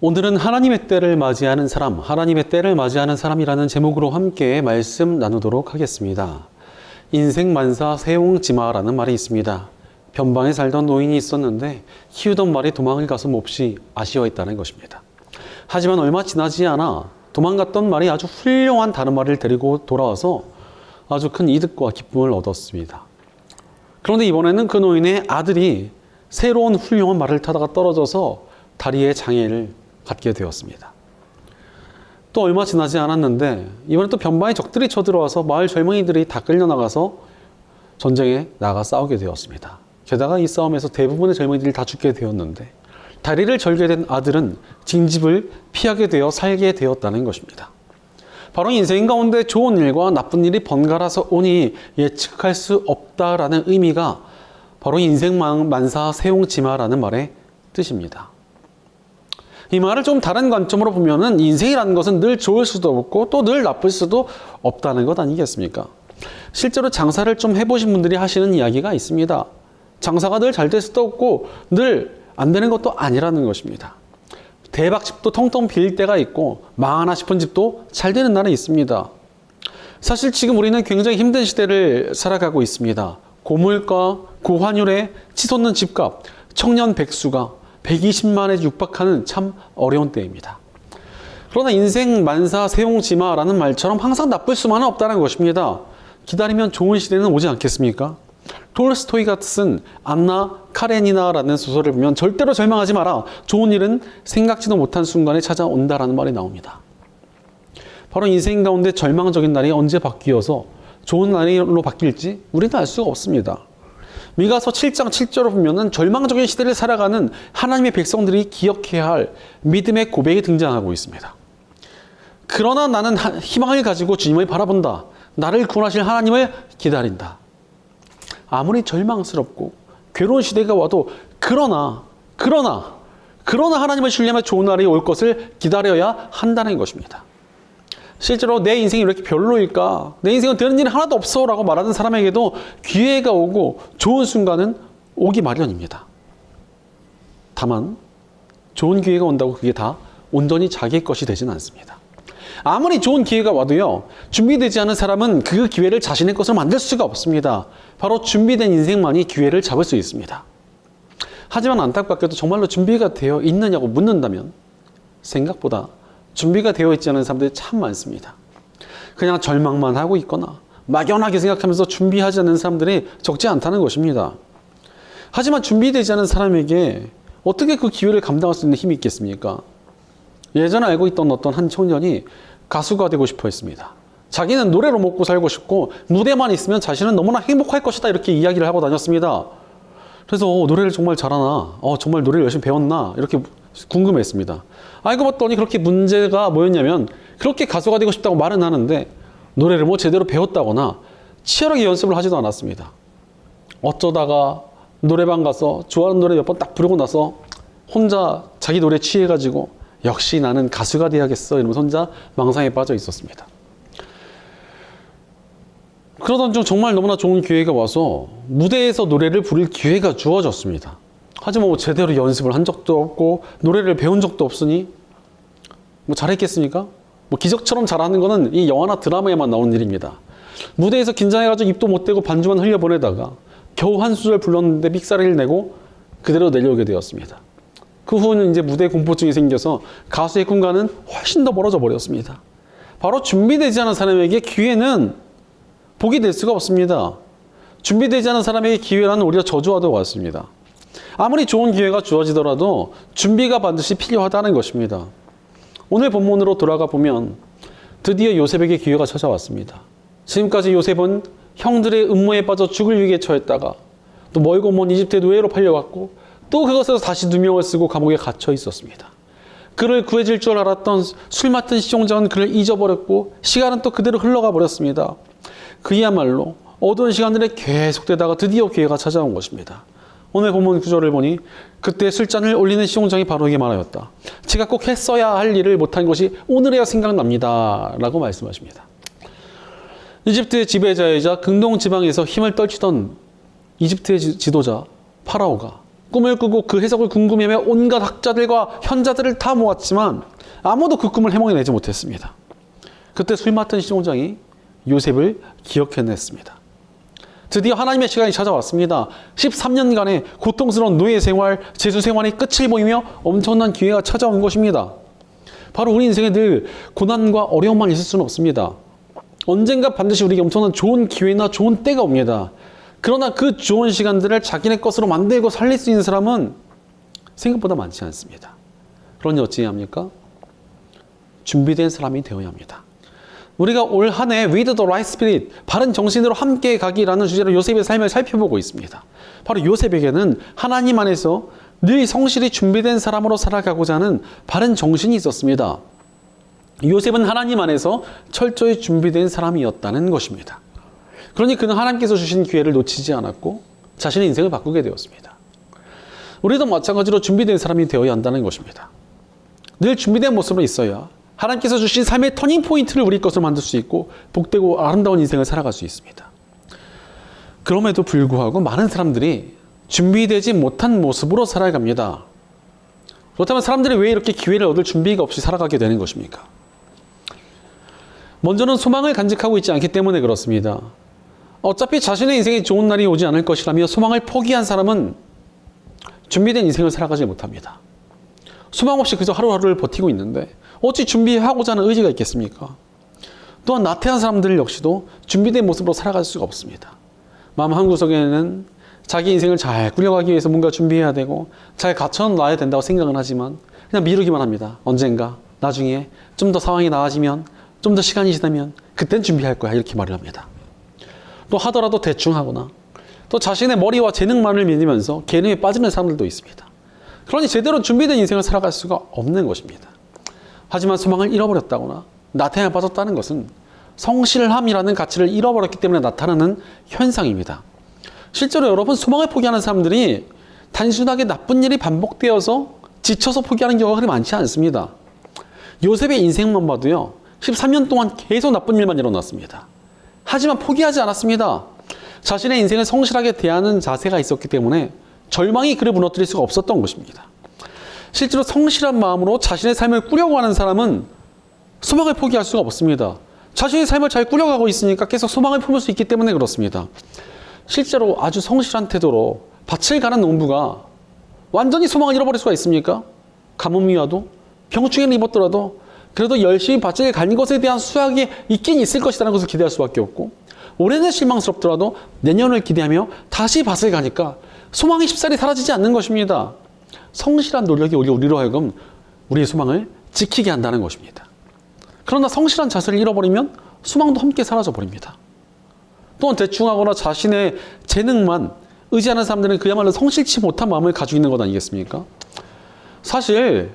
오늘은 하나님의 때를 맞이하는 사람, 하나님의 때를 맞이하는 사람이라는 제목으로 함께 말씀 나누도록 하겠습니다. 인생만사 세옹지마라는 말이 있습니다. 변방에 살던 노인이 있었는데 키우던 말이 도망을 가서 몹시 아쉬워했다는 것입니다. 하지만 얼마 지나지 않아 도망갔던 말이 아주 훌륭한 다른 말을 데리고 돌아와서 아주 큰 이득과 기쁨을 얻었습니다. 그런데 이번에는 그 노인의 아들이 새로운 훌륭한 말을 타다가 떨어져서 다리에 장애를 갖게 되었습니다. 또 얼마 지나지 않았는데 이번에 또 변방의 적들이 쳐들어와서 마을 젊은이들이 다 끌려나가서 전쟁에 나가 싸우게 되었습니다. 게다가 이 싸움에서 대부분의 젊은이들이 다 죽게 되었는데 다리를 절게 된 아들은 징집을 피하게 되어 살게 되었다는 것입니다. 바로 인생 가운데 좋은 일과 나쁜 일이 번갈아서 오니 예측할 수 없다라는 의미가 바로 인생만사 세옹지마라는 말의 뜻입니다. 이 말을 좀 다른 관점으로 보면은 인생이라는 것은 늘 좋을 수도 없고 또 늘 나쁠 수도 없다는 것 아니겠습니까? 실제로 장사를 좀 해보신 분들이 하시는 이야기가 있습니다. 장사가 늘 잘 될 수도 없고 늘 안 되는 것도 아니라는 것입니다. 대박집도 텅텅 빌 때가 있고 망하나 싶은 집도 잘 되는 날이 있습니다. 사실 지금 우리는 굉장히 힘든 시대를 살아가고 있습니다. 고물가, 고환율에 치솟는 집값, 청년 백수가 120만에 육박하는 참 어려운 때입니다. 그러나 인생 만사 세옹지마라는 말처럼 항상 나쁠 수만은 없다는 것입니다. 기다리면 좋은 시대는 오지 않겠습니까? 톨스토이가 쓴 안나 카레니나라는 소설을 보면 절대로 절망하지 마라. 좋은 일은 생각지도 못한 순간에 찾아온다라는 말이 나옵니다. 바로 인생 가운데 절망적인 날이 언제 바뀌어서 좋은 날로 바뀔지 우리는 알 수가 없습니다. 미가서 7장 7절을 보면은 절망적인 시대를 살아가는 하나님의 백성들이 기억해야 할 믿음의 고백이 등장하고 있습니다. 그러나 나는 희망을 가지고 주님을 바라본다. 나를 구원하실 하나님을 기다린다. 아무리 절망스럽고 괴로운 시대가 와도 그러나 하나님을 신뢰하며 좋은 날이 올 것을 기다려야 한다는 것입니다. 실제로 내 인생이 왜 이렇게 별로일까? 내 인생은 되는 일이 하나도 없어 라고 말하는 사람에게도 기회가 오고 좋은 순간은 오기 마련입니다. 다만 좋은 기회가 온다고 그게 다 온전히 자기의 것이 되지는 않습니다. 아무리 좋은 기회가 와도요, 준비되지 않은 사람은 그 기회를 자신의 것으로 만들 수가 없습니다. 바로 준비된 인생만이 기회를 잡을 수 있습니다. 하지만 안타깝게도 정말로 준비가 되어 있느냐고 묻는다면 생각보다 준비가 되어 있지 않은 사람들이 참 많습니다. 그냥 절망만 하고 있거나 막연하게 생각하면서 준비하지 않는 사람들이 적지 않다는 것입니다. 하지만 준비되지 않은 사람에게 어떻게 그 기회를 감당할 수 있는 힘이 있겠습니까? 예전에 알고 있던 어떤 한 청년이 가수가 되고 싶어 했습니다. 자기는 노래로 먹고 살고 싶고 무대만 있으면 자신은 너무나 행복할 것이다 이렇게 이야기를 하고 다녔습니다. 그래서 노래를 정말 잘하나? 정말 노래를 열심히 배웠나? 이렇게 궁금했습니다. 알고 봤더니 그렇게 문제가 뭐였냐면 그렇게 가수가 되고 싶다고 말은 하는데 노래를 뭐 제대로 배웠다거나 치열하게 연습을 하지도 않았습니다. 어쩌다가 노래방 가서 좋아하는 노래 몇 번 딱 부르고 나서 혼자 자기 노래에 취해가지고 역시 나는 가수가 돼야겠어 이러면서 혼자 망상에 빠져 있었습니다. 그러던 중 정말 너무나 좋은 기회가 와서 무대에서 노래를 부를 기회가 주어졌습니다. 하지만 뭐 제대로 연습을 한 적도 없고 노래를 배운 적도 없으니 뭐 잘했겠습니까? 뭐 기적처럼 잘하는 거는 이 영화나 드라마에만 나오는 일입니다. 무대에서 긴장해가지고 입도 못 대고 반주만 흘려보내다가 겨우 한 수절 불렀는데 삑사리를 내고 그대로 내려오게 되었습니다. 그 후는 이제 무대 공포증이 생겨서 가수의 꿈과는 훨씬 더 멀어져 버렸습니다. 바로 준비되지 않은 사람에게 기회는 복이 될 수가 없습니다. 준비되지 않은 사람에게 기회라는 오히려 저주와도 같습니다. 아무리 좋은 기회가 주어지더라도 준비가 반드시 필요하다는 것입니다. 오늘 본문으로 돌아가 보면 드디어 요셉에게 기회가 찾아왔습니다. 지금까지 요셉은 형들의 음모에 빠져 죽을 위기에 처했다가 또 멀고 먼 이집트의 노예로 팔려갔고 또 그것에서 다시 누명을 쓰고 감옥에 갇혀 있었습니다. 그를 구해줄 줄 알았던 술 맡은 시종장은 그를 잊어버렸고 시간은 또 그대로 흘러가 버렸습니다. 그야말로 어두운 시간들에 계속되다가 드디어 기회가 찾아온 것입니다. 오늘 본문 구절을 보니 그때 술잔을 올리는 시종장이 바로 이게 말하였다. 제가 꼭 했어야 할 일을 못한 것이 오늘에야 생각납니다. 라고 말씀하십니다. 이집트의 지배자이자 근동 지방에서 힘을 떨치던 이집트의 지도자 파라오가 꿈을 꾸고 그 해석을 궁금해하며 온갖 학자들과 현자들을 다 모았지만 아무도 그 꿈을 해몽해내지 못했습니다. 그때 술 맡은 신혼장이 요셉을 기억해냈습니다. 드디어 하나님의 시간이 찾아왔습니다. 13년간의 고통스러운 노예 생활, 재수 생활이 끝을 보이며 엄청난 기회가 찾아온 것입니다. 바로 우리 인생에 늘 고난과 어려움만 있을 수는 없습니다. 언젠가 반드시 우리에게 엄청난 좋은 기회나 좋은 때가 옵니다. 그러나 그 좋은 시간들을 자기네 것으로 만들고 살릴 수 있는 사람은 생각보다 많지 않습니다. 그러니 어찌해야 합니까? 준비된 사람이 되어야 합니다. 우리가 올 한 해 With the right spirit, 바른 정신으로 함께 가기라는 주제로 요셉의 삶을 살펴보고 있습니다. 바로 요셉에게는 하나님 안에서 늘 성실히 준비된 사람으로 살아가고자 하는 바른 정신이 있었습니다. 요셉은 하나님 안에서 철저히 준비된 사람이었다는 것입니다. 그러니 그는 하나님께서 주신 기회를 놓치지 않았고 자신의 인생을 바꾸게 되었습니다. 우리도 마찬가지로 준비된 사람이 되어야 한다는 것입니다. 늘 준비된 모습으로 있어야 하나님께서 주신 삶의 터닝포인트를 우리 것으로 만들 수 있고 복되고 아름다운 인생을 살아갈 수 있습니다. 그럼에도 불구하고 많은 사람들이 준비되지 못한 모습으로 살아갑니다. 그렇다면 사람들이 왜 이렇게 기회를 얻을 준비가 없이 살아가게 되는 것입니까? 먼저는 소망을 간직하고 있지 않기 때문에 그렇습니다. 어차피 자신의 인생에 좋은 날이 오지 않을 것이라며 소망을 포기한 사람은 준비된 인생을 살아가지 못합니다. 소망 없이 그저 하루하루를 버티고 있는데 어찌 준비하고자 하는 의지가 있겠습니까? 또한 나태한 사람들 역시도 준비된 모습으로 살아갈 수가 없습니다. 마음 한구석에는 자기 인생을 잘 꾸려가기 위해서 뭔가 준비해야 되고 잘 갖춰놔야 된다고 생각은 하지만 그냥 미루기만 합니다. 언젠가 나중에 좀 더 상황이 나아지면 좀 더 시간이 지나면 그땐 준비할 거야 이렇게 말을 합니다. 또 하더라도 대충 하거나 또 자신의 머리와 재능만을 믿으면서 계능에 빠지는 사람들도 있습니다. 그러니 제대로 준비된 인생을 살아갈 수가 없는 것입니다. 하지만 소망을 잃어버렸다거나 나태함에 빠졌다는 것은 성실함이라는 가치를 잃어버렸기 때문에 나타나는 현상입니다. 실제로 여러분 소망을 포기하는 사람들이 단순하게 나쁜 일이 반복되어서 지쳐서 포기하는 경우가 그리 많지 않습니다. 요셉의 인생만 봐도요. 13년 동안 계속 나쁜 일만 일어났습니다. 하지만 포기하지 않았습니다. 자신의 인생을 성실하게 대하는 자세가 있었기 때문에 절망이 그를 무너뜨릴 수가 없었던 것입니다. 실제로 성실한 마음으로 자신의 삶을 꾸려가는 사람은 소망을 포기할 수가 없습니다. 자신의 삶을 잘 꾸려가고 있으니까 계속 소망을 품을 수 있기 때문에 그렇습니다. 실제로 아주 성실한 태도로 밭을 가는 농부가 완전히 소망을 잃어버릴 수가 있습니까? 가뭄이 와도 병충해를 입었더라도 그래도 열심히 밭을 간 것에 대한 수확이 있긴 있을 것이라는 것을 기대할 수밖에 없고 올해는 실망스럽더라도 내년을 기대하며 다시 밭을 가니까 소망이 쉽사리 사라지지 않는 것입니다. 성실한 노력이 우리로 하여금 우리의 소망을 지키게 한다는 것입니다. 그러나 성실한 자세를 잃어버리면 소망도 함께 사라져버립니다. 또한 대충하거나 자신의 재능만 의지하는 사람들은 그야말로 성실치 못한 마음을 가지고 있는 것 아니겠습니까? 사실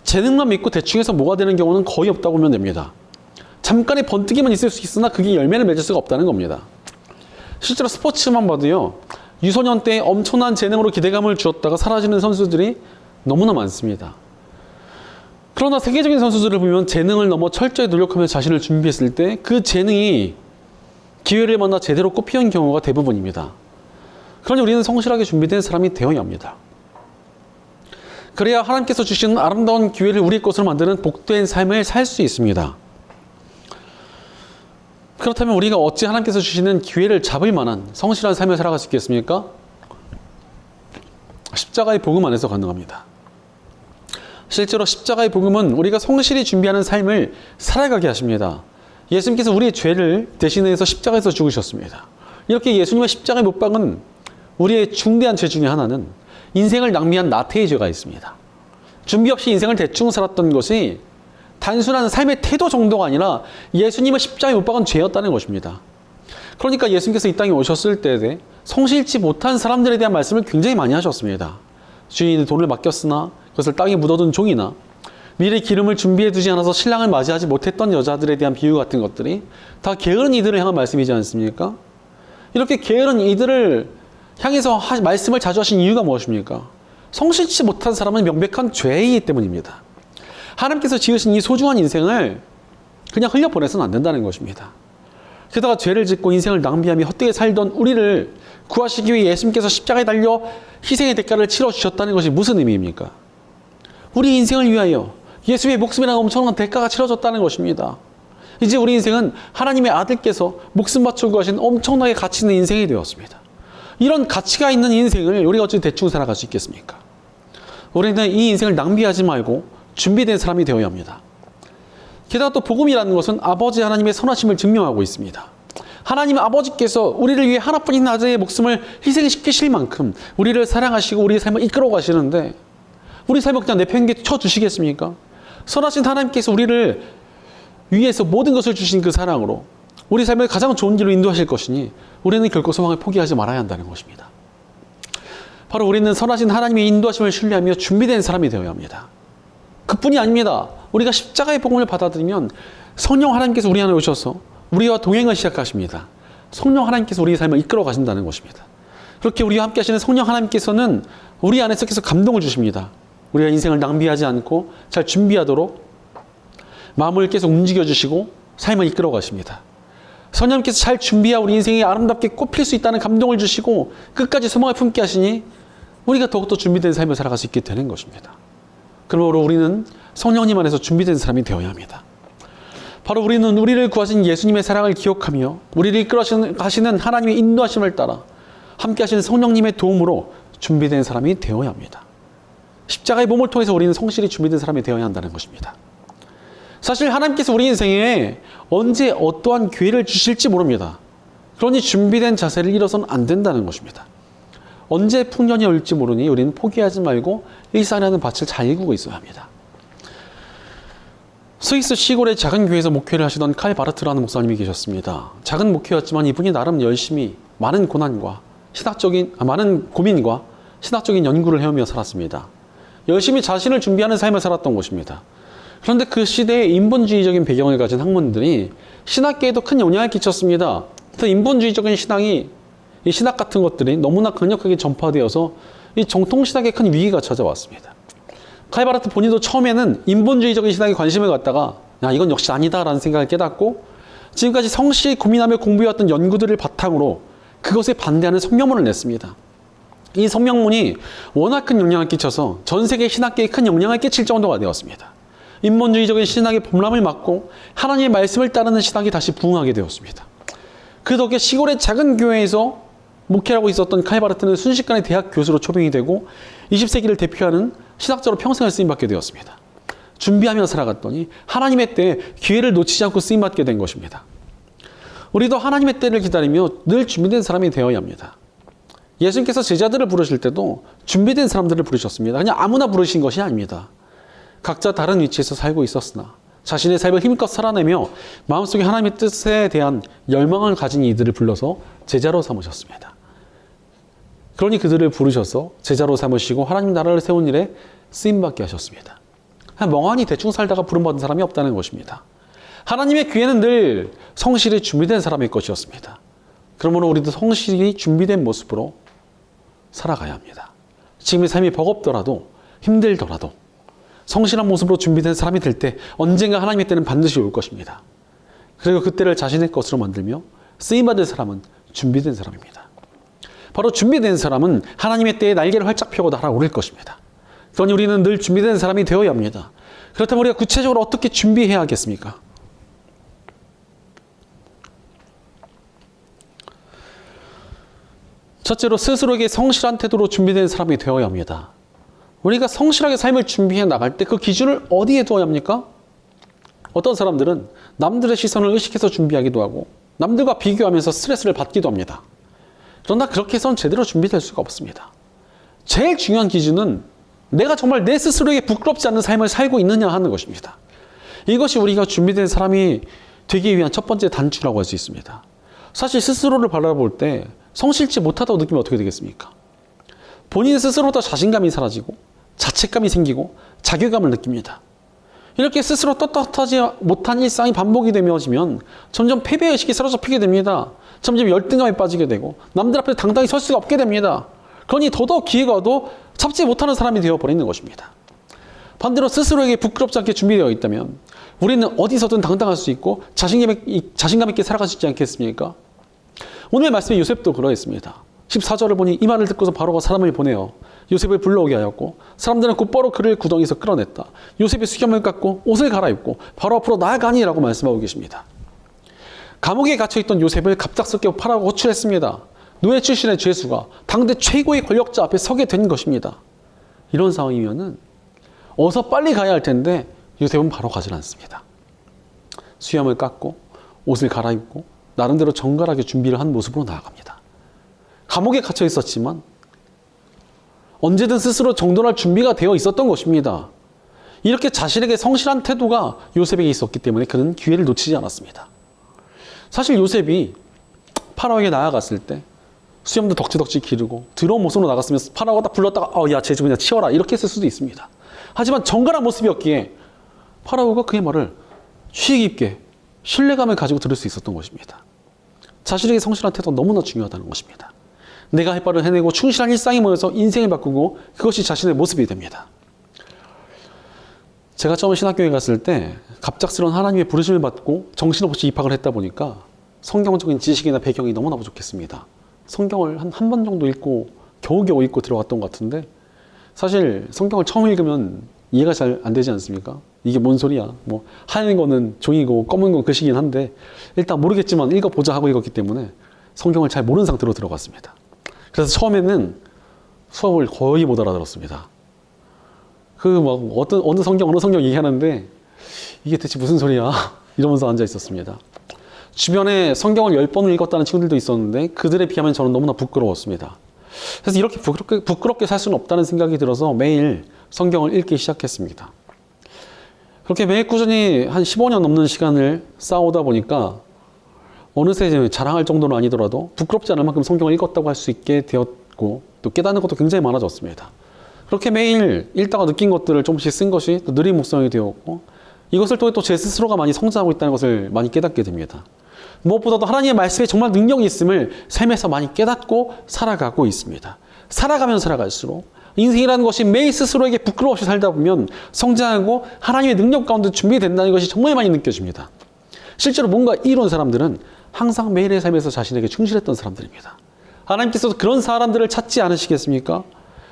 재능만 믿고 대충해서 뭐가 되는 경우는 거의 없다고 보면 됩니다. 잠깐의 번뜩이만 있을 수 있으나 그게 열매를 맺을 수가 없다는 겁니다. 실제로 스포츠만 봐도요. 유소년 때 엄청난 재능으로 기대감을 주었다가 사라지는 선수들이 너무나 많습니다. 그러나 세계적인 선수들을 보면 재능을 넘어 철저히 노력하며 자신을 준비했을 때 그 재능이 기회를 만나 제대로 꽃피운 경우가 대부분입니다. 그러니 우리는 성실하게 준비된 사람이 되어야 합니다. 그래야 하나님께서 주시는 아름다운 기회를 우리 것으로 만드는 복된 삶을 살 수 있습니다. 그렇다면 우리가 어찌 하나님께서 주시는 기회를 잡을 만한 성실한 삶을 살아갈 수 있겠습니까? 십자가의 복음 안에서 가능합니다. 실제로 십자가의 복음은 우리가 성실히 준비하는 삶을 살아가게 하십니다. 예수님께서 우리의 죄를 대신해서 십자가에서 죽으셨습니다. 이렇게 예수님의 십자가의 못 박은 우리의 중대한 죄 중에 하나는 인생을 낭비한 나태의 죄가 있습니다. 준비 없이 인생을 대충 살았던 것이 단순한 삶의 태도 정도가 아니라 예수님의 십자가에 못 박은 죄였다는 것입니다. 그러니까 예수님께서 이 땅에 오셨을 때에 성실치 못한 사람들에 대한 말씀을 굉장히 많이 하셨습니다. 주인이 돈을 맡겼으나 그것을 땅에 묻어둔 종이나 미리 기름을 준비해 두지 않아서 신랑을 맞이하지 못했던 여자들에 대한 비유 같은 것들이 다 게으른 이들을 향한 말씀이지 않습니까? 이렇게 게으른 이들을 향해서 말씀을 자주 하신 이유가 무엇입니까? 성실치 못한 사람은 명백한 죄이기 때문입니다. 하나님께서 지으신 이 소중한 인생을 그냥 흘려보내서는 안 된다는 것입니다. 게다가 죄를 짓고 인생을 낭비하며 헛되게 살던 우리를 구하시기 위해 예수님께서 십자가에 달려 희생의 대가를 치러주셨다는 것이 무슨 의미입니까? 우리 인생을 위하여 예수의 목숨이라는 엄청난 대가가 치러졌다는 것입니다. 이제 우리 인생은 하나님의 아들께서 목숨 바쳐 구하신 엄청나게 가치 있는 인생이 되었습니다. 이런 가치가 있는 인생을 우리가 어찌 대충 살아갈 수 있겠습니까? 우리는 이 인생을 낭비하지 말고 준비된 사람이 되어야 합니다. 게다가 또 복음이라는 것은 아버지 하나님의 선하심을 증명하고 있습니다. 하나님 아버지께서 우리를 위해 하나뿐인 아들의 목숨을 희생시키실 만큼 우리를 사랑하시고 우리의 삶을 이끌어 가시는데 우리 삶을 그냥 내팽개 쳐주시겠습니까? 선하신 하나님께서 우리를 위해서 모든 것을 주신 그 사랑으로 우리 삶을 가장 좋은 길로 인도하실 것이니 우리는 결코 소망을 포기하지 말아야 한다는 것입니다. 바로 우리는 선하신 하나님의 인도하심을 신뢰하며 준비된 사람이 되어야 합니다. 그뿐이 아닙니다. 우리가 십자가의 복음을 받아들이면 성령 하나님께서 우리 안에 오셔서 우리와 동행을 시작하십니다. 성령 하나님께서 우리의 삶을 이끌어 가신다는 것입니다. 그렇게 우리와 함께 하시는 성령 하나님께서는 우리 안에서 계속 감동을 주십니다. 우리가 인생을 낭비하지 않고 잘 준비하도록 마음을 계속 움직여주시고 삶을 이끌어 가십니다. 성령님께서 잘 준비하여 우리 인생이 아름답게 꽃필 수 있다는 감동을 주시고 끝까지 소망을 품게 하시니 우리가 더욱더 준비된 삶을 살아갈 수 있게 되는 것입니다. 그러므로 우리는 성령님 안에서 준비된 사람이 되어야 합니다. 바로 우리는 우리를 구하신 예수님의 사랑을 기억하며 우리를 이끌어 가시는 하나님의 인도하심을 따라 함께 하시는 성령님의 도움으로 준비된 사람이 되어야 합니다. 십자가의 몸을 통해서 우리는 성실히 준비된 사람이 되어야 한다는 것입니다. 사실 하나님께서 우리 인생에 언제 어떠한 기회를 주실지 모릅니다. 그러니 준비된 자세를 잃어서는 안 된다는 것입니다. 언제 풍년이 올지 모르니 우리는 포기하지 말고 일산이라는 밭을 잘 일구고 있어야 합니다. 스위스 시골의 작은 교회에서 목회를 하시던 칼 바르트라는 목사님이 계셨습니다. 작은 목회였지만 이분이 나름 열심히 많은 고난과 많은 고민과 신학적인 연구를 해오며 살았습니다. 열심히 자신을 준비하는 삶을 살았던 것입니다. 그런데 그 시대의 인본주의적인 배경을 가진 학문들이 신학계에도 큰 영향을 끼쳤습니다. 그래서 인본주의적인 신앙이 이 신학 같은 것들이 너무나 강력하게 전파되어서 이 정통신학에 큰 위기가 찾아왔습니다. 칼 바르트 본인도 처음에는 인본주의적인 신학에 관심을 갖다가 이건 역시 아니다라는 생각을 깨닫고 지금까지 성실히 고민하며 공부해왔던 연구들을 바탕으로 그것에 반대하는 성명문을 냈습니다. 이 성명문이 워낙 큰 영향을 끼쳐서 전 세계 신학계에 큰 영향을 끼칠 정도가 되었습니다. 인본주의적인 신학의 범람을 막고 하나님의 말씀을 따르는 신학이 다시 부흥하게 되었습니다. 그 덕에 시골의 작은 교회에서 목회하고 있었던 칼 바르트는 순식간에 대학 교수로 초빙이 되고 20세기를 대표하는 신학자로 평생을 쓰임받게 되었습니다. 준비하며 살아갔더니 하나님의 때에 기회를 놓치지 않고 쓰임받게 된 것입니다. 우리도 하나님의 때를 기다리며 늘 준비된 사람이 되어야 합니다. 예수님께서 제자들을 부르실 때도 준비된 사람들을 부르셨습니다. 그냥 아무나 부르신 것이 아닙니다. 각자 다른 위치에서 살고 있었으나 자신의 삶을 힘껏 살아내며 마음속에 하나님의 뜻에 대한 열망을 가진 이들을 불러서 제자로 삼으셨습니다. 그러니 그들을 부르셔서 제자로 삼으시고 하나님 나라를 세운 일에 쓰임받게 하셨습니다. 멍하니 대충 살다가 부름받은 사람이 없다는 것입니다. 하나님의 기회는 늘 성실히 준비된 사람의 것이었습니다. 그러므로 우리도 성실히 준비된 모습으로 살아가야 합니다. 지금의 삶이 버겁더라도 힘들더라도 성실한 모습으로 준비된 사람이 될 때 언젠가 하나님의 때는 반드시 올 것입니다. 그리고 그때를 자신의 것으로 만들며 쓰임받을 사람은 준비된 사람입니다. 바로 준비된 사람은 하나님의 때에 날개를 활짝 펴고 날아오를 것입니다. 그러니 우리는 늘 준비된 사람이 되어야 합니다. 그렇다면 우리가 구체적으로 어떻게 준비해야 하겠습니까? 첫째로 스스로에게 성실한 태도로 준비된 사람이 되어야 합니다. 우리가 성실하게 삶을 준비해 나갈 때 그 기준을 어디에 두어야 합니까? 어떤 사람들은 남들의 시선을 의식해서 준비하기도 하고 남들과 비교하면서 스트레스를 받기도 합니다. 그러나 그렇게 해서는 제대로 준비될 수가 없습니다. 제일 중요한 기준은 내가 정말 내 스스로에게 부끄럽지 않은 삶을 살고 있느냐 하는 것입니다. 이것이 우리가 준비된 사람이 되기 위한 첫 번째 단추라고 할 수 있습니다. 사실 스스로를 바라볼 때 성실치 못하다고 느끼면 어떻게 되겠습니까? 본인 스스로도 자신감이 사라지고 자책감이 생기고 자괴감을 느낍니다. 이렇게 스스로 떳떳하지 못한 일상이 반복이 되면 점점 패배의식이 사로잡히게 됩니다. 점점 열등감에 빠지게 되고 남들 앞에 당당히 설 수가 없게 됩니다. 그러니 더더욱 기회가 와도 잡지 못하는 사람이 되어버리는 것입니다. 반대로 스스로에게 부끄럽지 않게 준비되어 있다면 우리는 어디서든 당당할 수 있고 자신감 있게 살아갈 수 있지 않겠습니까? 오늘 말씀에 요셉도 그러했습니다. 14절을 보니 이 말을 듣고서 바로가 사람을 보내어 요셉을 불러오게 하였고 사람들은 곧바로 그를 구덩이에서 끌어냈다. 요셉이 수염을 깎고 옷을 갈아입고 바로 앞으로 나아가니라고 말씀하고 계십니다. 감옥에 갇혀있던 요셉을 갑작스럽게 파라오가 호출했습니다. 노예 출신의 죄수가 당대 최고의 권력자 앞에 서게 된 것입니다. 이런 상황이면은 어서 빨리 가야 할 텐데 요셉은 바로 가지 않습니다. 수염을 깎고 옷을 갈아입고 나름대로 정갈하게 준비를 한 모습으로 나아갑니다. 감옥에 갇혀 있었지만 언제든 스스로 정돈할 준비가 되어 있었던 것입니다. 이렇게 자신에게 성실한 태도가 요셉에게 있었기 때문에 그는 기회를 놓치지 않았습니다. 사실 요셉이 파라오에게 나아갔을 때 수염도 덕지덕지 기르고 더러운 모습으로 나갔으면 파라오가 딱 불렀다가 야, 쟤 좀 그냥 치워라 이렇게 했을 수도 있습니다. 하지만 정갈한 모습이었기에 파라오가 그의 말을 취해 깊게 신뢰감을 가지고 들을 수 있었던 것입니다. 자신에게 성실한 태도가 너무나 중요하다는 것입니다. 내가 할 바를 해내고 충실한 일상이 모여서 인생을 바꾸고 그것이 자신의 모습이 됩니다. 제가 처음 신학교에 갔을 때 갑작스러운 하나님의 부르심을 받고 정신없이 입학을 했다 보니까 성경적인 지식이나 배경이 너무나 부족했습니다. 성경을 한 번 정도 읽고 겨우겨우 읽고 들어갔던 것 같은데 사실 성경을 처음 읽으면 이해가 잘 안 되지 않습니까? 이게 뭔 소리야? 뭐 하얀 거는 종이고 검은 건 글씨긴 한데 일단 모르겠지만 읽어보자 하고 읽었기 때문에 성경을 잘 모르는 상태로 들어갔습니다. 그래서 처음에는 수업을 거의 못 알아들었습니다. 어느 성경 얘기하는데 이게 대체 무슨 소리야? 이러면서 앉아 있었습니다. 주변에 성경을 10번을 읽었다는 친구들도 있었는데 그들에 비하면 저는 너무나 부끄러웠습니다. 그래서 이렇게 부끄럽게 살 수는 없다는 생각이 들어서 매일 성경을 읽기 시작했습니다. 그렇게 매일 꾸준히 한 15년 넘는 시간을 쌓아오다 보니까 어느새 자랑할 정도는 아니더라도 부끄럽지 않을 만큼 성경을 읽었다고 할 수 있게 되었고 또 깨닫는 것도 굉장히 많아졌습니다. 그렇게 매일 읽다가 느낀 것들을 조금씩 쓴 것이 또 느린 묵상이 되었고 이것을 통해 또 제 스스로가 많이 성장하고 있다는 것을 많이 깨닫게 됩니다. 무엇보다도 하나님의 말씀에 정말 능력이 있음을 삶에서 많이 깨닫고 살아가고 있습니다. 살아가면 살아갈수록 인생이라는 것이 매일 스스로에게 부끄러움 없이 살다 보면 성장하고 하나님의 능력 가운데 준비된다는 것이 정말 많이 느껴집니다. 실제로 뭔가 이룬 사람들은 항상 매일의 삶에서 자신에게 충실했던 사람들입니다. 하나님께서도 그런 사람들을 찾지 않으시겠습니까?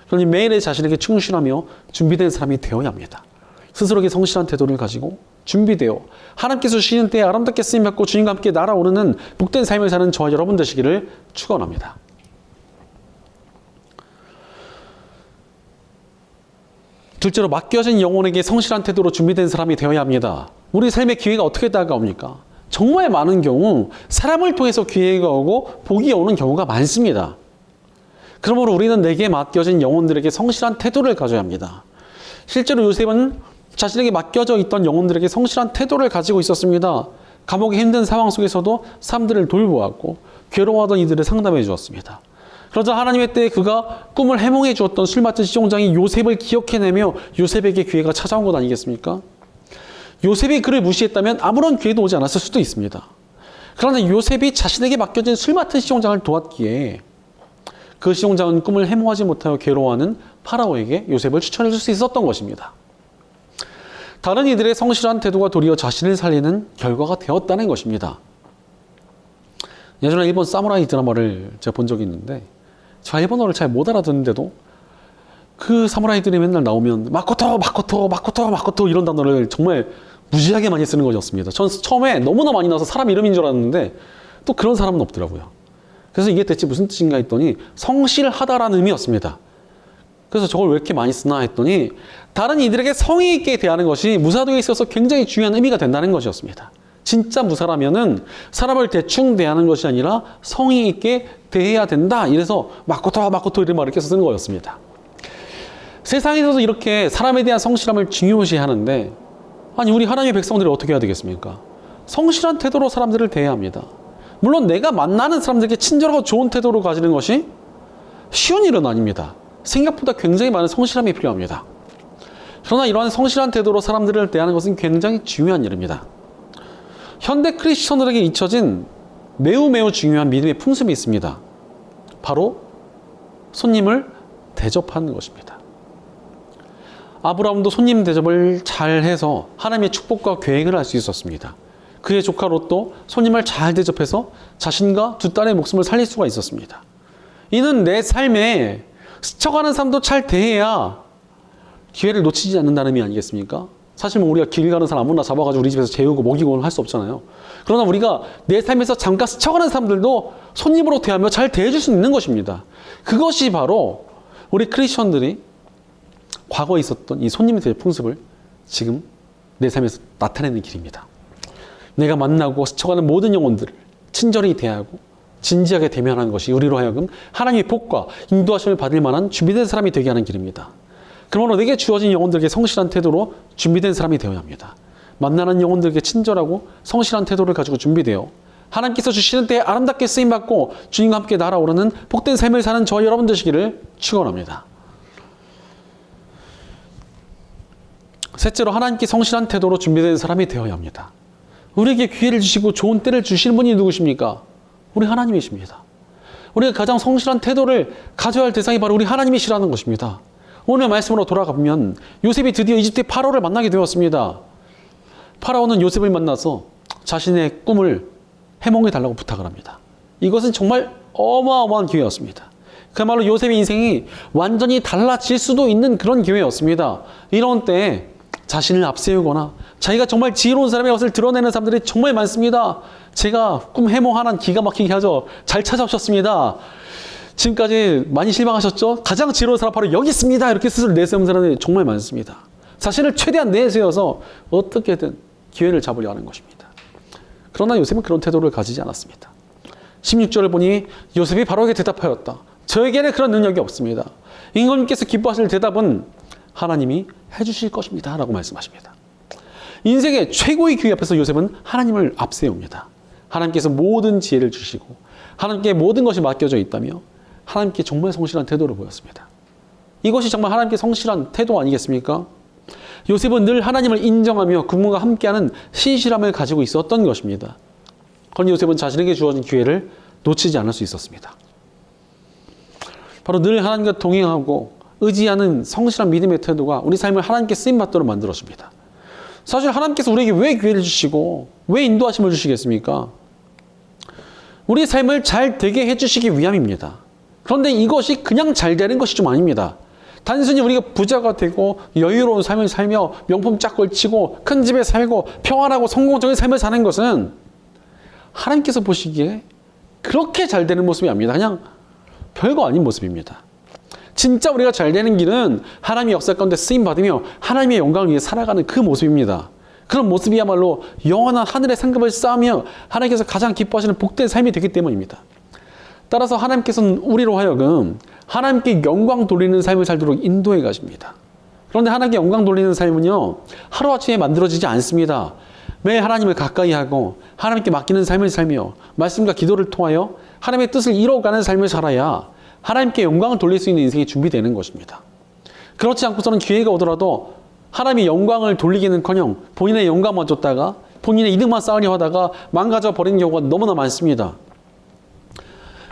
그러니 매일의 자신에게 충실하며 준비된 사람이 되어야 합니다. 스스로에게 성실한 태도를 가지고 준비되어 하나님께서 주시는 때에 아름답게 쓰임받고 주님과 함께 날아오르는 복된 삶을 사는 저와 여러분 되시기를 축원합니다. 둘째로 맡겨진 영혼에게 성실한 태도로 준비된 사람이 되어야 합니다. 우리 삶의 기회가 어떻게 다가옵니까? 정말 많은 경우 사람을 통해서 기회가 오고 복이 오는 경우가 많습니다. 그러므로 우리는 내게 맡겨진 영혼들에게 성실한 태도를 가져야 합니다. 실제로 요셉은 자신에게 맡겨져 있던 영혼들에게 성실한 태도를 가지고 있었습니다. 감옥의 힘든 상황 속에서도 사람들을 돌보았고 괴로워하던 이들을 상담해 주었습니다. 그러자 하나님의 때에 그가 꿈을 해몽해 주었던 술 맡은 시종장이 요셉을 기억해내며 요셉에게 기회가 찾아온 것 아니겠습니까? 요셉이 그를 무시했다면 아무런 기회도 오지 않았을 수도 있습니다. 그러나 요셉이 자신에게 맡겨진 술 맡은 시종장을 도왔기에 그 시종장은 꿈을 해몽하지 못하여 괴로워하는 파라오에게 요셉을 추천해 줄 수 있었던 것입니다. 다른 이들의 성실한 태도가 도리어 자신을 살리는 결과가 되었다는 것입니다. 예전에 일본 사무라이 드라마를 제가 본 적이 있는데 제가 일본어를 잘 못 알아듣는데도 그 사무라이들이 맨날 나오면 마코토 이런 단어를 정말 무지하게 많이 쓰는 것이었습니다. 전 처음에 너무나 많이 나와서 사람 이름인 줄 알았는데 또 그런 사람은 없더라고요. 그래서 이게 대체 무슨 뜻인가 했더니 성실하다라는 의미였습니다. 그래서 저걸 왜 이렇게 많이 쓰나 했더니 다른 이들에게 성의 있게 대하는 것이 무사도에 있어서 굉장히 중요한 의미가 된다는 것이었습니다. 진짜 무사라면은 사람을 대충 대하는 것이 아니라 성의 있게 대해야 된다. 이래서 마코토 이런 말을 계속 쓰는 거였습니다. 세상에서도 이렇게 사람에 대한 성실함을 중요시하는데 아니 우리 하나님의 백성들이 어떻게 해야 되겠습니까? 성실한 태도로 사람들을 대해야 합니다. 물론 내가 만나는 사람들에게 친절하고 좋은 태도로 가지는 것이 쉬운 일은 아닙니다. 생각보다 굉장히 많은 성실함이 필요합니다. 그러나 이러한 성실한 태도로 사람들을 대하는 것은 굉장히 중요한 일입니다. 현대 크리스천들에게 잊혀진 매우 중요한 믿음의 풍습이 있습니다. 바로 손님을 대접하는 것입니다. 아브라함도 손님 대접을 잘해서 하나님의 축복과 계획을 할 수 있었습니다. 그의 조카 롯도 손님을 잘 대접해서 자신과 두 딸의 목숨을 살릴 수가 있었습니다. 이는 내 삶에 스쳐가는 사람도 잘 대해야 기회를 놓치지 않는다는 의미 아니겠습니까? 사실 뭐 우리가 길 가는 사람 아무나 잡아가지고 우리 집에서 재우고 먹이고 할 수 없잖아요. 그러나 우리가 내 삶에서 잠깐 스쳐가는 사람들도 손님으로 대하며 잘 대해줄 수 있는 것입니다. 그것이 바로 우리 크리스천들이 과거에 있었던 이 손님에 대한 풍습을 지금 내 삶에서 나타내는 길입니다. 내가 만나고 스쳐가는 모든 영혼들을 친절히 대하고 진지하게 대면하는 것이 우리로 하여금 하나님의 복과 인도하심을 받을 만한 준비된 사람이 되게 하는 길입니다. 그러므로 내게 주어진 영혼들에게 성실한 태도로 준비된 사람이 되어야 합니다. 만나는 영혼들에게 친절하고 성실한 태도를 가지고 준비되어 하나님께서 주시는 때에 아름답게 쓰임받고 주님과 함께 날아오르는 복된 삶을 사는 저와 여러분 되시기를 축원합니다. 셋째로 하나님께 성실한 태도로 준비된 사람이 되어야 합니다. 우리에게 기회를 주시고 좋은 때를 주시는 분이 누구십니까? 우리 하나님이십니다. 우리가 가장 성실한 태도를 가져야 할 대상이 바로 우리 하나님이시라는 것입니다. 오늘 말씀으로 돌아가 보면 요셉이 드디어 이집트의 파라오를 만나게 되었습니다. 파라오는 요셉을 만나서 자신의 꿈을 해몽해 달라고 부탁을 합니다. 이것은 정말 어마어마한 기회였습니다. 그야말로 요셉의 인생이 완전히 달라질 수도 있는 그런 기회였습니다. 이런 때에 자신을 앞세우거나 자기가 정말 지혜로운 사람의 것을 드러내는 사람들이 정말 많습니다. 제가 꿈 해몽 하나 기가 막히게 하죠. 잘 찾아오셨습니다. 지금까지 많이 실망하셨죠? 가장 지혜로운 사람 바로 여기 있습니다. 이렇게 스스로 내세우는 사람들이 정말 많습니다. 자신을 최대한 내세워서 어떻게든 기회를 잡으려 하는 것입니다. 그러나 요셉은 그런 태도를 가지지 않았습니다. 16절을 보니 요셉이 바로에게 대답하였다. 저에게는 그런 능력이 없습니다. 임금님께서 기뻐하실 대답은 하나님이 해주실 것입니다. 라고 말씀하십니다. 인생의 최고의 기회 앞에서 요셉은 하나님을 앞세웁니다. 하나님께서 모든 지혜를 주시고 하나님께 모든 것이 맡겨져 있다며 하나님께 정말 성실한 태도를 보였습니다. 이것이 정말 하나님께 성실한 태도 아니겠습니까? 요셉은 늘 하나님을 인정하며 그분과 함께하는 신실함을 가지고 있었던 것입니다. 그러나 요셉은 자신에게 주어진 기회를 놓치지 않을 수 있었습니다. 바로 늘 하나님과 동행하고 의지하는 성실한 믿음의 태도가 우리 삶을 하나님께 쓰임받도록 만들어줍니다. 사실 하나님께서 우리에게 왜 기회를 주시고 왜 인도하심을 주시겠습니까? 우리 삶을 잘 되게 해주시기 위함입니다. 그런데 이것이 그냥 잘 되는 것이 좀 아닙니다. 단순히 우리가 부자가 되고 여유로운 삶을 살며 명품 쫙 걸치고 큰 집에 살고 평안하고 성공적인 삶을 사는 것은 하나님께서 보시기에 그렇게 잘 되는 모습이 아닙니다. 그냥 별거 아닌 모습입니다. 진짜 우리가 잘 되는 길은 하나님의 역사 가운데 쓰임받으며 하나님의 영광을 위해 살아가는 그 모습입니다. 그런 모습이야말로 영원한 하늘의 상급을 쌓으며 하나님께서 가장 기뻐하시는 복된 삶이 되기 때문입니다. 따라서 하나님께서는 우리로 하여금 하나님께 영광 돌리는 삶을 살도록 인도해 가십니다. 그런데 하나님께 영광 돌리는 삶은요, 하루아침에 만들어지지 않습니다. 매일 하나님을 가까이 하고 하나님께 맡기는 삶을 살며 말씀과 기도를 통하여 하나님의 뜻을 이뤄가는 삶을 살아야 하나님께 영광을 돌릴 수 있는 인생이 준비되는 것입니다. 그렇지 않고서는 기회가 오더라도 하나님의 영광을 돌리기는커녕 본인의 영광만 쫓다가 본인의 이득만 쌓으려 하다가 망가져 버리는 경우가 너무나 많습니다.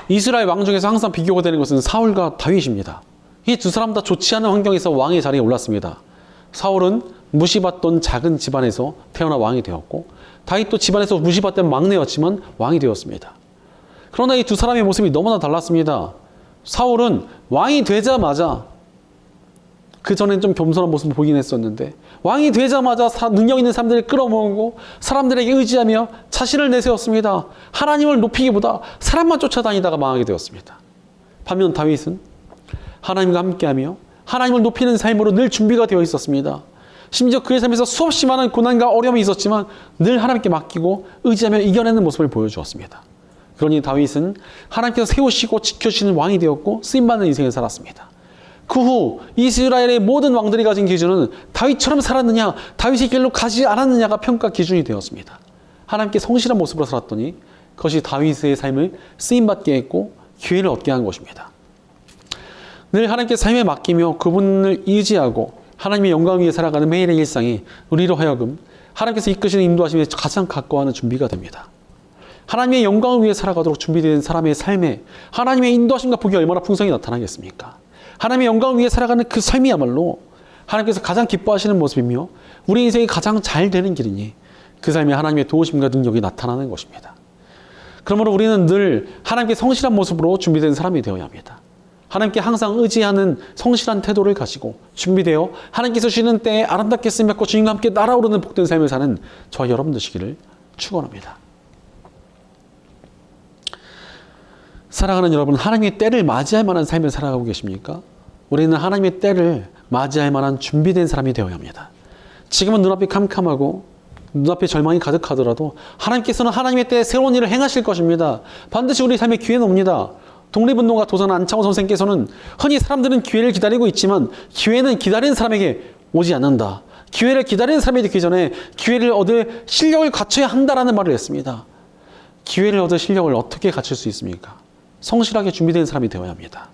이스라엘 왕 중에서 항상 비교가 되는 것은 사울과 다윗입니다. 이 두 사람 다 좋지 않은 환경에서 왕의 자리에 올랐습니다. 사울은 무시받던 작은 집안에서 태어나 왕이 되었고 다윗도 집안에서 무시받던 막내였지만 왕이 되었습니다. 그러나 이 두 사람의 모습이 너무나 달랐습니다. 사울은 왕이 되자마자, 그전엔 좀 겸손한 모습을 보이긴 했었는데 왕이 되자마자 능력 있는 사람들을 끌어모으고 사람들에게 의지하며 자신을 내세웠습니다. 하나님을 높이기보다 사람만 쫓아다니다가 망하게 되었습니다. 반면 다윗은 하나님과 함께하며 하나님을 높이는 삶으로 늘 준비가 되어 있었습니다. 심지어 그의 삶에서 수없이 많은 고난과 어려움이 있었지만 늘 하나님께 맡기고 의지하며 이겨내는 모습을 보여주었습니다. 그러니 다윗은 하나님께서 세우시고 지켜주시는 왕이 되었고 쓰임받는 인생을 살았습니다. 그 후 이스라엘의 모든 왕들이 가진 기준은 다윗처럼 살았느냐, 다윗의 길로 가지 않았느냐가 평가 기준이 되었습니다. 하나님께 성실한 모습으로 살았더니 그것이 다윗의 삶을 쓰임받게 했고 기회를 얻게 한 것입니다. 늘 하나님께 삶에 맡기며 그분을 의지하고 하나님의 영광 위에 살아가는 매일의 일상이 우리로 하여금 하나님께서 이끄시는 인도하심에 가장 가까워하는 준비가 됩니다. 하나님의 영광을 위해 살아가도록 준비된 사람의 삶에 하나님의 인도하심과 복이 얼마나 풍성히 나타나겠습니까? 하나님의 영광을 위해 살아가는 그 삶이야말로 하나님께서 가장 기뻐하시는 모습이며 우리 인생이 가장 잘 되는 길이니 그 삶에 하나님의 도우심과 능력이 나타나는 것입니다. 그러므로 우리는 늘 하나님께 성실한 모습으로 준비된 사람이 되어야 합니다. 하나님께 항상 의지하는 성실한 태도를 가지고 준비되어 하나님께서 쉬는 때에 아름답게 쓰임받고 주님과 함께 날아오르는 복된 삶을 사는 저와 여러분 되시기를 축원합니다. 사랑하는 여러분, 하나님의 때를 맞이할 만한 삶을 살아가고 계십니까? 우리는 하나님의 때를 맞이할 만한 준비된 사람이 되어야 합니다. 지금은 눈앞이 캄캄하고 눈앞에 절망이 가득하더라도 하나님께서는 하나님의 때에 새로운 일을 행하실 것입니다. 반드시 우리 삶에 기회는 옵니다. 독립운동가 도산 안창호 선생께서는 흔히 사람들은 기회를 기다리고 있지만 기회는 기다리는 사람에게 오지 않는다. 기회를 기다리는 사람이 되기 전에 기회를 얻을 실력을 갖춰야 한다라는 말을 했습니다. 기회를 얻을 실력을 어떻게 갖출 수 있습니까? 성실하게 준비된 사람이 되어야 합니다.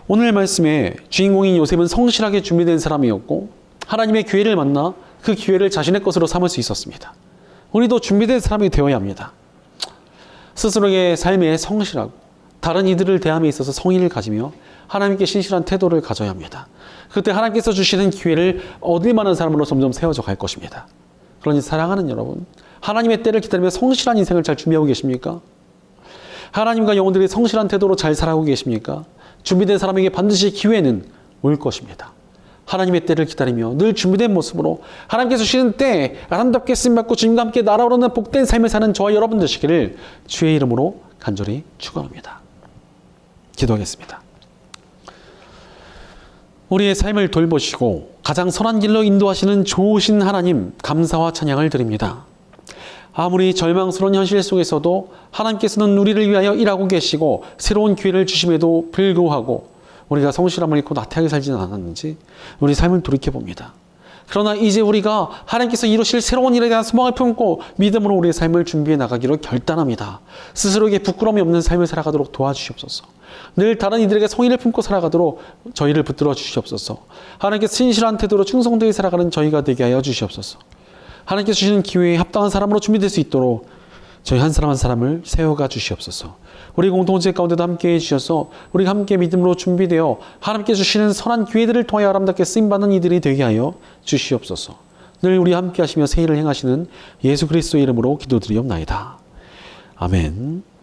오늘 말씀의 주인공인 요셉은 성실하게 준비된 사람이었고 하나님의 기회를 만나 그 기회를 자신의 것으로 삼을 수 있었습니다. 우리도 준비된 사람이 되어야 합니다. 스스로의 삶에 성실하고 다른 이들을 대함에 있어서 성의를 가지며 하나님께 신실한 태도를 가져야 합니다. 그때 하나님께서 주시는 기회를 얻을 만한 사람으로 점점 세워져 갈 것입니다. 그러니 사랑하는 여러분, 하나님의 때를 기다리며 성실한 인생을 잘 준비하고 계십니까? 하나님과 영혼들이 성실한 태도로 잘 살아가고 계십니까? 준비된 사람에게 반드시 기회는 올 것입니다. 하나님의 때를 기다리며 늘 준비된 모습으로 하나님께서 주시는 때에 아름답게 쓰임받고 주님과 함께 날아오르는 복된 삶을 사는 저와 여러분 되시기를 주의 이름으로 간절히 축원합니다. 기도하겠습니다. 우리의 삶을 돌보시고 가장 선한 길로 인도하시는 좋으신 하나님, 감사와 찬양을 드립니다. 아무리 절망스러운 현실 속에서도 하나님께서는 우리를 위하여 일하고 계시고 새로운 기회를 주심에도 불구하고 우리가 성실함을 잃고 나태하게 살지는 않았는지 우리 삶을 돌이켜봅니다. 그러나 이제 우리가 하나님께서 이루실 새로운 일에 대한 소망을 품고 믿음으로 우리의 삶을 준비해 나가기로 결단합니다. 스스로에게 부끄러움이 없는 삶을 살아가도록 도와주시옵소서. 늘 다른 이들에게 성의를 품고 살아가도록 저희를 붙들어 주시옵소서. 하나님께서 신실한 태도로 충성되게 살아가는 저희가 되게 하여 주시옵소서. 하나님께서 주시는 기회에 합당한 사람으로 준비될 수 있도록 저희 한 사람 한 사람을 세워가 주시옵소서. 우리 공동체 가운데도 함께해 주셔서 우리가 함께 믿음으로 준비되어 하나님께 주시는 선한 기회들을 통하여 아름답게 쓰임받는 이들이 되게 하여 주시옵소서. 늘 우리 함께 하시며 새 일을 행하시는 예수 그리스도의 이름으로 기도드리옵나이다. 아멘.